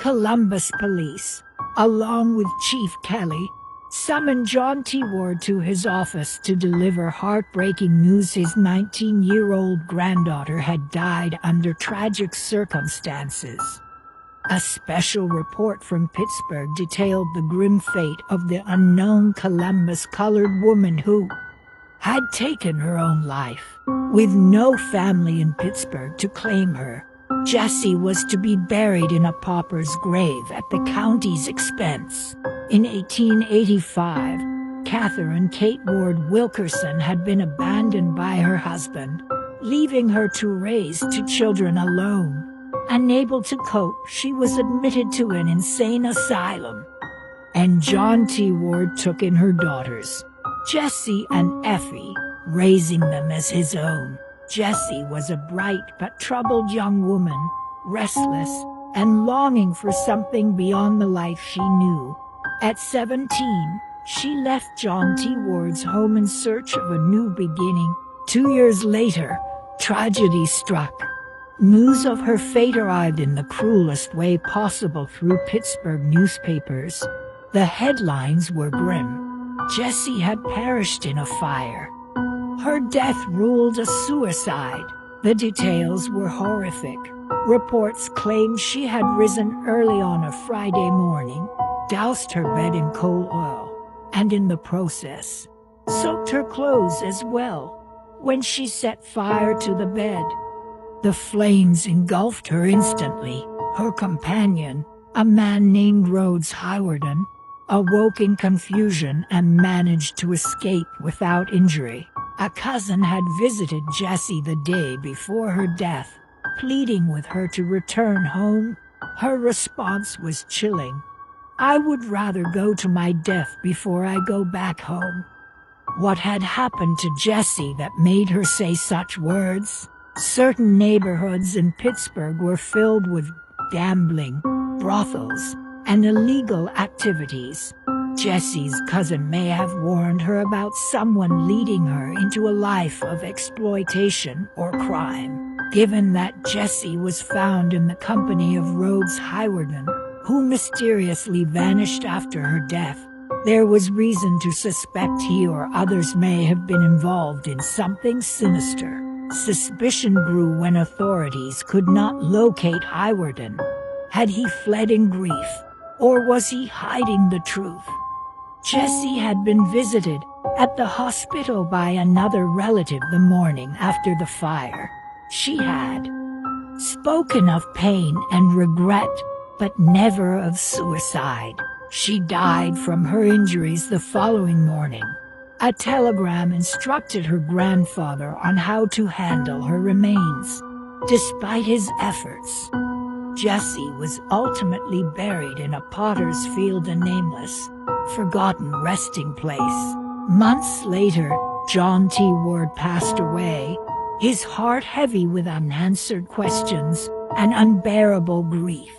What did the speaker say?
Columbus police, along with Chief Kelly, summoned John T. Ward to his office to deliver heartbreaking news. His 19-year-old granddaughter had died under tragic circumstances. A special report from Pittsburgh detailed the grim fate of the unknown Columbus-colored woman who had taken her own life. With no family in Pittsburgh to claim her, Jessie was to be buried in a pauper's grave at the county's expense. In 1885, Catherine Kate Ward Wilkerson had been abandoned by her husband, leaving her to raise two children alone. Unable to cope, she was admitted to an insane asylum, and John T. Ward took in her daughters, Jessie and Effie, raising them as his own. Jessie was a bright but troubled young woman, restless and longing for something beyond the life she knew. At 17, she left John T. Ward's home in search of a new beginning. 2 years later, tragedy struck. News of her fate arrived in the cruelest way possible through Pittsburgh newspapers. The headlines were grim. Jessie had perished in a fire. Her death ruled a suicide. The details were horrific. Reports claimed she had risen early on a Friday morning, doused her bed in coal oil, and in the process, soaked her clothes as well. When she set fire to the bed, the flames engulfed her instantly. Her companion, a man named Rhodes Hiwarden, awoke in confusion and managed to escape without injury. A cousin had visited Jessie the day before her death, pleading with her to return home. Her response was chilling. "I would rather go to my death before I go back home." What had happened to Jessie that made her say such words? Certain neighborhoods in Pittsburgh were filled with gambling, brothels, and illegal activities. Jessie's cousin may have warned her about someone leading her into a life of exploitation or crime. Given that Jessie was found in the company of Rhodes Hiwarden, who mysteriously vanished after her death, there was reason to suspect he or others may have been involved in something sinister. Suspicion grew when authorities could not locate Hiwarden. Had he fled in grief, or was he hiding the truth? Jessie had been visited at the hospital by another relative the morning after the fire. She had spoken of pain and regret, but never of suicide. She died from her injuries the following morning. A telegram instructed her grandfather on how to handle her remains. Despite his efforts, Jessie was ultimately buried in a potter's field, a nameless, forgotten resting place. Months later, John T. Ward passed away, his heart heavy with unanswered questions and unbearable grief.